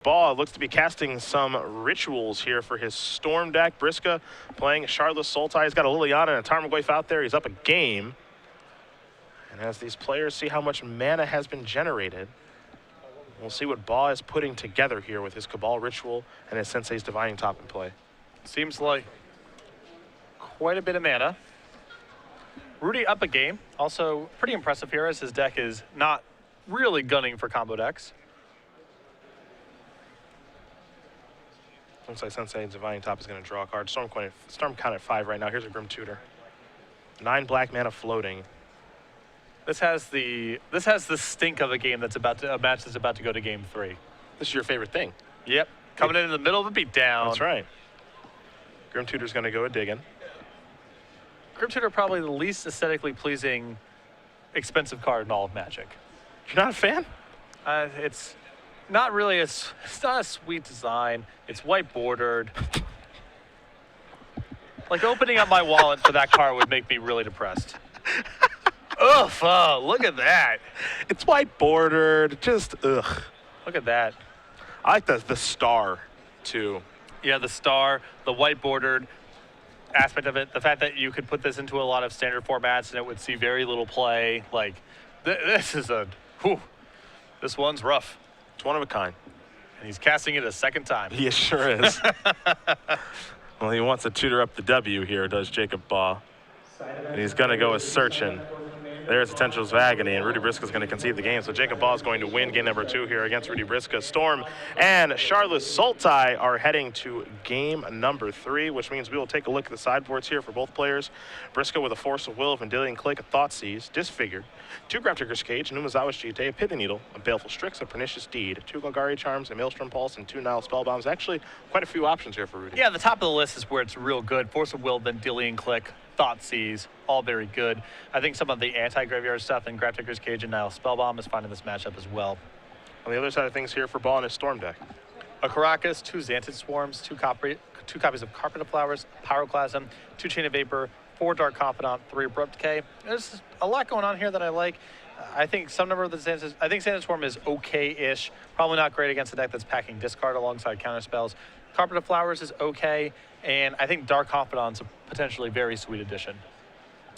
Baugh looks to be casting some rituals here for his Storm deck. Briksza playing Charlotte Sultai. He's got a Liliana and a Tarmogoyf out there. He's up a game. And as these players see how much mana has been generated, we'll see what Baugh is putting together here with his Cabal Ritual and his Sensei's Divining Top in play. Seems like quite a bit of mana. Rudy up a game. Also pretty impressive here as his deck is not really gunning for combo decks. Looks like Sensei's Divining Top is going to draw a card. Storm count at 5 right now. Here's a Grim Tutor. 9 black mana floating. This has the stink of a game that's a match that's about to go to game 3. This is your favorite thing. Yep. Coming in the middle of a beatdown. That's right. Grim Tutor's going to go a digging. Grim Tutor probably the least aesthetically pleasing expensive card in all of Magic. You're not a fan? It's not really it's not a sweet design. It's white bordered. Like opening up my wallet for that card would make me really depressed. Ugh, oh, look at that. It's white bordered, just ugh. Look at that. I like the star too. Yeah, the star, the white bordered aspect of it, the fact that you could put this into a lot of standard formats and it would see very little play. Like this is this one's rough. It's one of a kind. And he's casting it a second time. He sure is. Well, he wants to tutor up the W here, does Jacob Baugh. And he's going to go with Searchin'. There's Potential's Agony, and Rudy Briksza is going to concede the game. So Jacob Baugh is going to win game number 2 here against Rudy Briksza. Storm and Charlotte Sultai are heading to game number 3, which means we will take a look at the sideboards here for both players. Briksza with a Force of Will, Vendilion Click, a Thoughtseize, Disfigured, 2 Grafdigger's Cage, a Numazawa's Jite, a Pithing Needle, a Baleful Strix, a Pernicious Deed, 2 Golgari Charms, a Maelstrom Pulse, and 2 Nile Spellbombs. Actually, quite a few options here for Rudy. Yeah, the top of the list is where it's real good. Force of Will, Vendilion Click, Thoughtseize, all very good. I think some of the anti-graveyard stuff in Grafdigger's Cage and Nile Spellbomb is fine in this matchup as well. On the other side of things here for Baugh in his Storm deck. A Caracas, 2 Xantid Swarms, 2 copies of Carpet of Flowers, Pyroclasm, 2 Chain of Vapor, 4 Dark Confidant, 3 Abrupt Decay. There's a lot going on here that I like. I think some number of the Xantid, I think Xantid Swarm is okay-ish. Probably not great against a deck that's packing discard alongside counter spells. Carpet of Flowers is okay, and I think Dark Confidant's a potentially very sweet addition.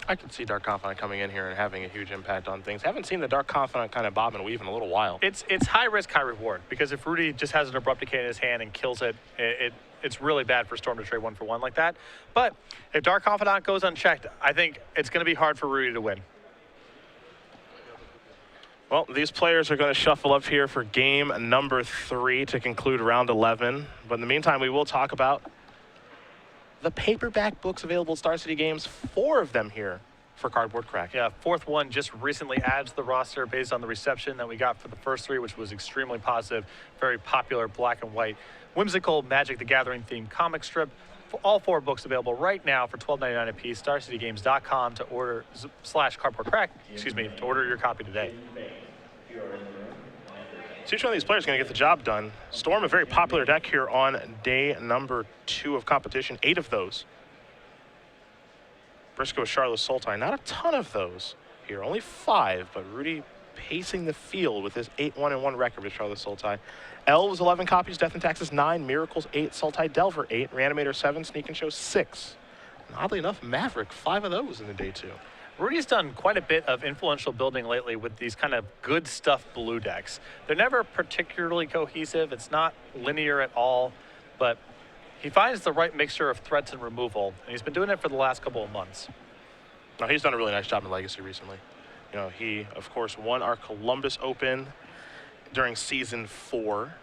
I could see Dark Confidant coming in here and having a huge impact on things. Haven't seen the Dark Confidant kind of bob and weave in a little while. It's high risk, high reward, because if Rudy just has an Abrupt Decay in his hand and kills it, it's really bad for Storm to trade 1-for-1 like that. But if Dark Confidant goes unchecked, I think it's going to be hard for Rudy to win. Well, these players are going to shuffle up here for game number 3 to conclude round 11. But in the meantime, we will talk about the paperback books available at Star City Games, 4 of them here for Cardboard Crack. Yeah, 4th one just recently adds to the roster based on the reception that we got for the first 3, which was extremely positive, very popular black and white, whimsical Magic the Gathering themed comic strip. For all 4 books available right now for $12.99 a piece, StarCityGames.com to order /Cardboard Crack, to order your copy today. So each one of these players is going to get the job done. Storm, a very popular deck here on day number 2 of competition. 8 of those. Briksza with Charlotte Sultai. Not a ton of those here. Only 5, but Rudy pacing the field with his 8-1-1 record with Charlotte Sultai. Elves, 11 copies. Death and Taxes, 9. Miracles, 8. Sultai Delver, 8. Reanimator, 7. Sneak and Show, 6. And oddly enough, Maverick, 5 of those in the day 2. Rudy's done quite a bit of influential building lately with these kind of good stuff blue decks. They're never particularly cohesive. It's not linear at all, but he finds the right mixture of threats and removal, and he's been doing it for the last couple of months. Now, he's done a really nice job in Legacy recently. You know, he, of course, won our Columbus Open during Season 4.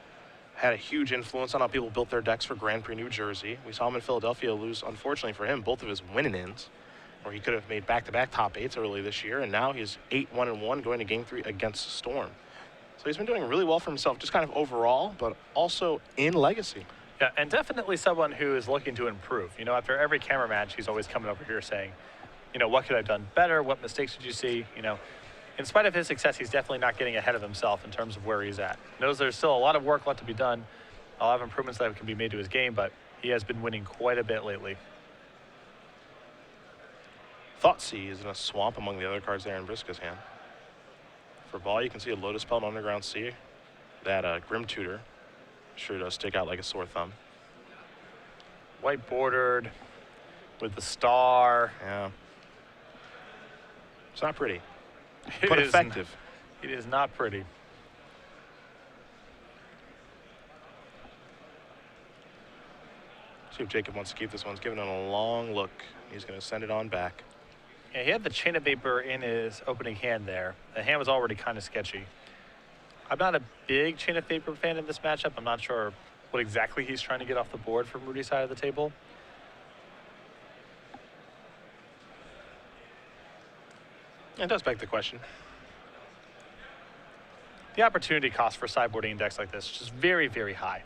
Had a huge influence on how people built their decks for Grand Prix New Jersey. We saw him in Philadelphia lose, unfortunately for him, both of his winning-ins, where he could have made back-to-back top 8s early this year, and now he's 8-1-1 going to game 3 against Storm. So he's been doing really well for himself, just kind of overall, but also in Legacy. Yeah, and definitely someone who is looking to improve. You know, after every camera match, he's always coming over here saying, you know, what could I have done better? What mistakes did you see? You know, in spite of his success, he's definitely not getting ahead of himself in terms of where he's at. Knows there's still a lot of work left to be done, a lot of improvements that can be made to his game, but he has been winning quite a bit lately. Thoughtseize in a swamp among the other cards there in Briksza's hand. For Baugh, you can see a Lotus Spell and Underground Sea, that Grim Tutor, Sure does stick out like a sore thumb. White bordered with the star. Yeah. It's not pretty, It but is- effective. It is not pretty. See if Jacob wants to keep this one. He's giving it a long look. He's going to send it on back. Yeah, he had the Chain of Vapor in his opening hand there. The hand was already kind of sketchy. I'm not a big Chain of Vapor fan in this matchup. I'm not sure what exactly he's trying to get off the board from Rudy's side of the table. It does beg the question. The opportunity cost for sideboarding a decks like this is just very, very high.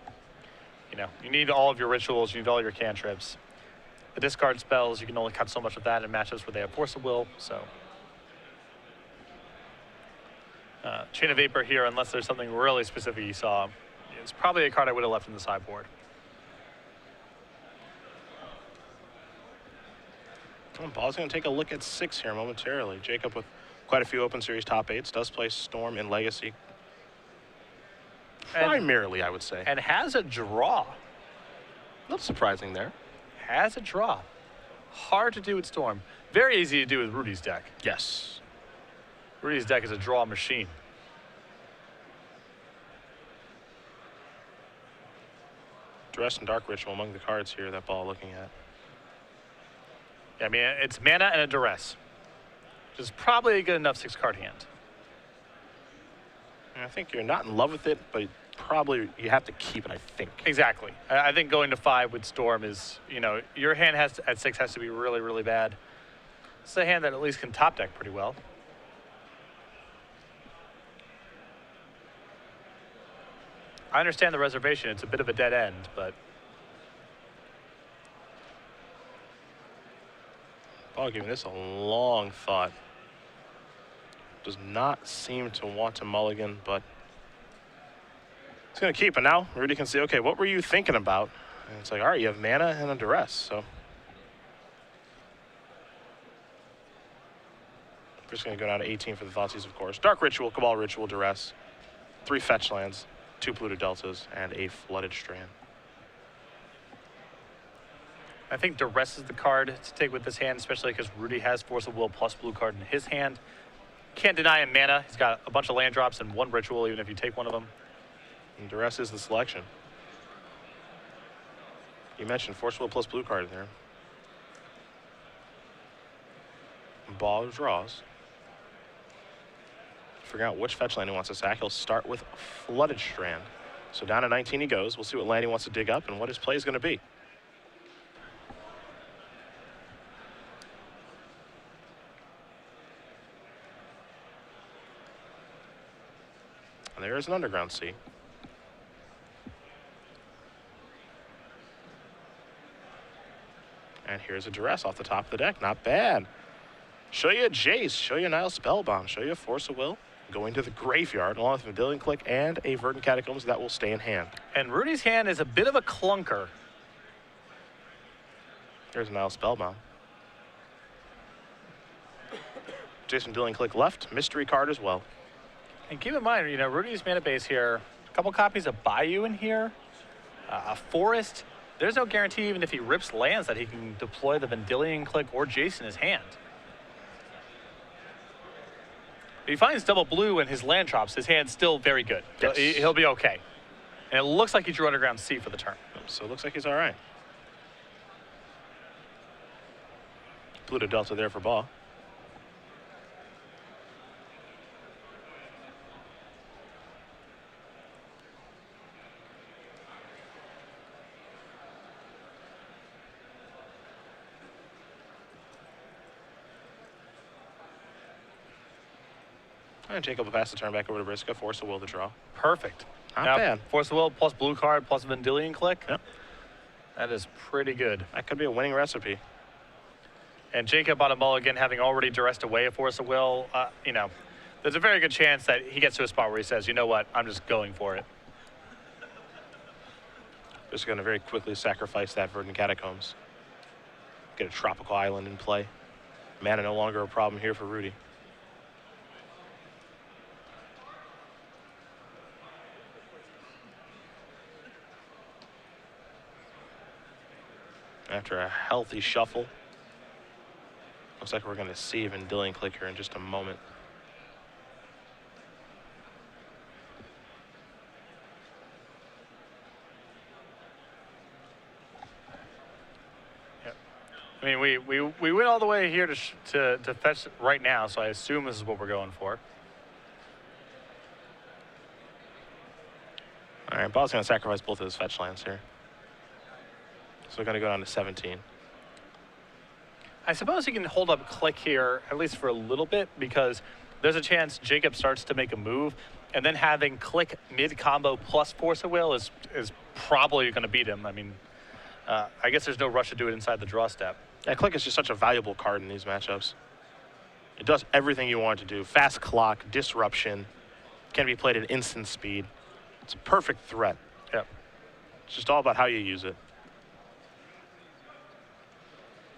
You know, you need all of your rituals, you need all your cantrips. The discard spells, you can only cut so much of that in matchups where they have Force of Will, so. Chain of Vapor here, unless there's something really specific you saw, it's probably a card I would have left in the sideboard. Ball's going to take a look at 6 here momentarily. Jacob with quite a few Open Series top 8s, does play Storm in Legacy. Primarily, I would say. And has a draw. Not surprising there. Has a draw. Hard to do with Storm. Very easy to do with Rudy's deck. Yes. Rudy's deck is a draw machine. Duress and Dark Ritual among the cards here that Baugh looking at. Yeah, I mean, it's mana and a Duress, which is probably a good enough 6-card hand. And I think you're not in love with it, but probably you have to keep it, I think. Exactly. I think going to 5 with Storm is, you know, your hand has to, at 6 has to be really, really bad. It's a hand that at least can top deck pretty well. I understand the reservation. It's a bit of a dead end, but Baugh giving this a long thought. Does not seem to want to mulligan, but he's going to keep it now. Rudy can say, okay, what were you thinking about? And it's like, all right, you have mana and a Duress, so. We're just going to go down to 18 for the Thoughtseize, of course. Dark Ritual, Cabal Ritual, Duress. 3 fetch lands, 2 polluted deltas, and a flooded strand. I think Duress is the card to take with this hand, especially because Rudy has Force of Will plus blue card in his hand. Can't deny him mana. He's got a bunch of land drops and 1 ritual, even if you take one of them. And Duress is the selection. You mentioned Force of Will plus blue card there. Baugh draws. Figuring out which fetch land he wants to sack. He'll start with Flooded Strand. So down to 19 he goes. We'll see what land he wants to dig up and what his play is going to be. And there's an Underground Sea. And here's a Duress off the top of the deck. Not bad. Show you a Jace. Show you a Nile Spellbomb. Show you a Force of Will. Going to the graveyard along with a Vendilion Click and a Verdant Catacombs that will stay in hand. And Rudy's hand is a bit of a clunker. There's a Nile Spellbomb. Jason Vendilion Click left. Mystery card as well. And keep in mind, you know, Rudy's mana base here, a couple copies of Bayou in here, a Forest. There's no guarantee even if he rips lands that he can deploy the Vendilion Click or Jace in his hand. If he finds double blue and his land drops, his hand's still very good. Yes. He'll be okay. And it looks like he drew Underground Sea for the turn. So it looks like he's all right. Pluto Delta there for Baugh. And Jacob will pass the turn back over to Briksza. Force of Will to draw. Perfect. Not now, bad. Force of Will plus blue card plus Vendilion Click. Yep. That is pretty good. That could be a winning recipe. And Jacob on a mulligan, having already duressed away a Force of Will, you know, there's a very good chance that he gets to a spot where he says, you know what, I'm just going for it. Just going to very quickly sacrifice that Verdant Catacombs. Get a tropical island in play. Mana no longer a problem here for Rudy. after a healthy shuffle. Looks like we're going to save and Dillian click here in just a moment. I mean, we went all the way here to fetch right now, so I assume this is what we're going for. All right, Baugh's going to sacrifice both of his fetch lands here. So we're going to go down to 17. I suppose he can hold up click here, at least for a little bit, because there's a chance Jacob starts to make a move, and then having click mid-combo plus Force of Will is probably going to beat him. I mean, I guess there's no rush to do it inside the draw step. Yeah, click is just such a valuable card in these matchups. It does everything you want it to do. Fast clock, disruption, can be played at instant speed. It's a perfect threat. Yep. It's just all about how you use it.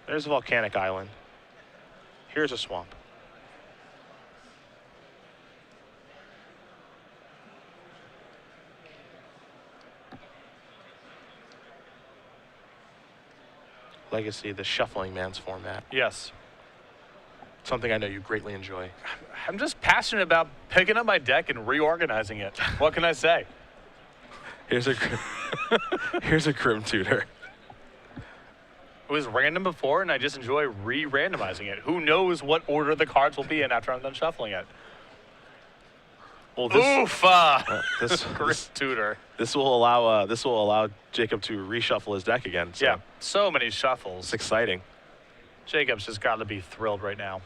There's a volcanic island. Here's a swamp. Legacy, the Shuffling Man's format. Yes. Something I know you greatly enjoy. I'm just passionate about picking up my deck and reorganizing it. What can I say? Here's a here's a Grim Tutor. It was random before, and I just enjoy re-randomizing it. Who knows what order the cards will be in after I'm done shuffling it? Well, this Grim Tutor. This will allow Jacob to reshuffle his deck again. So. Yeah, so many shuffles. It's exciting. Jacob's just got to be thrilled right now.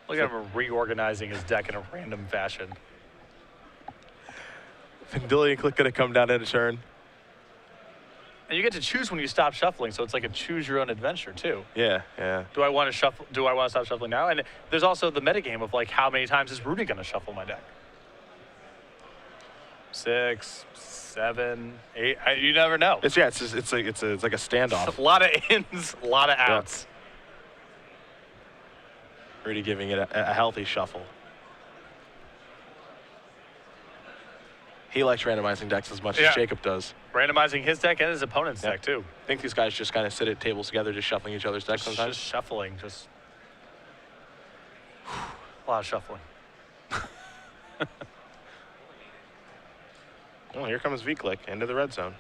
Look at him reorganizing his deck in a random fashion. Dillian click gonna come down in a turn. And you get to choose when you stop shuffling, so it's like a choose your own adventure too. Yeah, yeah. Do I want to shuffle? Do I want to stop shuffling now? And there's also the metagame of like, how many times is Rudy gonna shuffle my deck? 6, 7, 8. You never know. It's like a standoff. A lot of ins, a lot of outs. Yeah. Rudy giving it a healthy shuffle. He likes randomizing decks as much as Jacob does. Randomizing his deck and his opponent's deck too. I think these guys just kind of sit at tables together, just shuffling each other's decks sometimes. Just shuffling, just a lot of shuffling. Well, here comes V-Click into the red zone.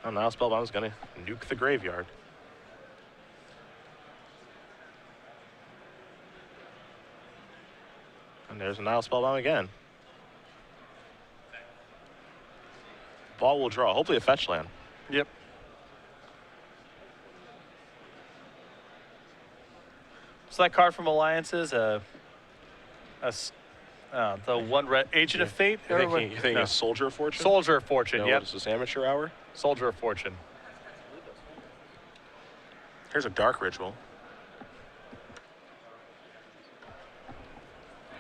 Oh, now Spellbound's going to nuke the graveyard. And there's a Nile Spellbound again. Baugh will draw, hopefully a fetch land. Yep. So that card from Alliances, the one red Agent of Fate? You're thinking a Soldier of Fortune? Soldier of Fortune, no, yep. This is Amateur Hour? Soldier of Fortune. Here's a Dark Ritual.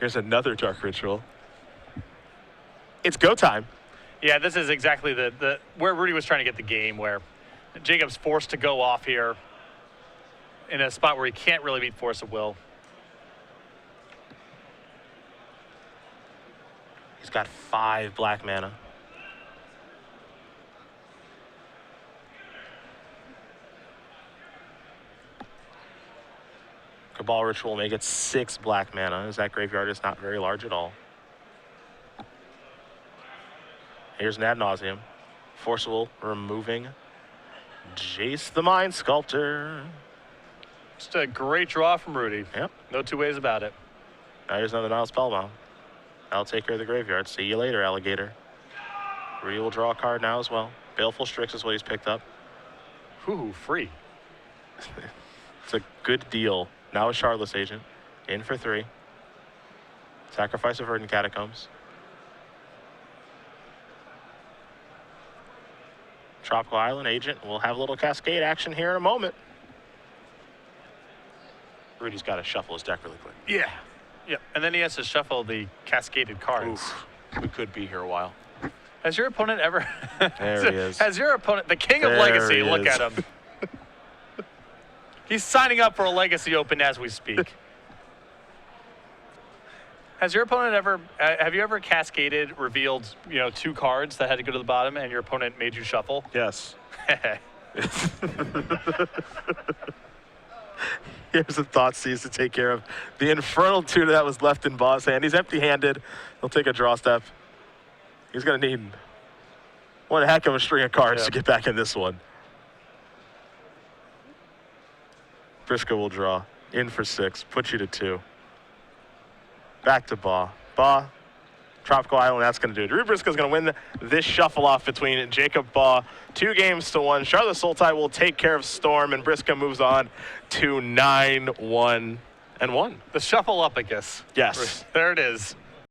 Here's another Dark Ritual. It's go time. Yeah, this is exactly the where Rudy was trying to get the game, where Jacob's forced to go off here in a spot where he can't really beat Force of Will. He's got 5 black mana. Cabal Ritual may get 6 black mana, as that graveyard is not very large at all. Here's an Ad Nauseam. Forcible removing Jace the Mind Sculptor. Just a great draw from Rudy. Yep. No two ways about it. Now here's another Nile Spellbound. I'll take care of the graveyard. See you later, alligator. Rudy will draw a card now as well. Baleful Strix is what he's picked up. Ooh, free. It's a good deal. Now a Shardless Agent. In for 3. Sacrifice of Verdant Catacombs. Tropical Island Agent. We'll have a little cascade action here in a moment. Rudy's got to shuffle his deck really quick. Yeah. Yeah. And then he has to shuffle the cascaded cards. Oof. We could be here a while. Has your opponent ever... There he is. Has your opponent... The king of There Legacy, he look is. at him. He's signing up for a Legacy Open as we speak. Has your opponent ever, have you ever cascaded, revealed, 2 cards that had to go to the bottom and your opponent made you shuffle? Yes. Here's a Thoughtseize to take care of the infernal tutor that was left in Baugh's hand. He's empty-handed. He'll take a draw step. He's going to need one heck of a string of cards to get back in this one. Briksza will draw. In for 6. Put you to 2. Back to Baugh. Baugh, Tropical Island, that's going to do it. Rudy Briksza is going to win this shuffle-off between Jacob Baugh. 2-1. Charlotte Sultai will take care of Storm, and Briksza moves on to 9-1-1. The shuffle up, I guess. Yes. There it is.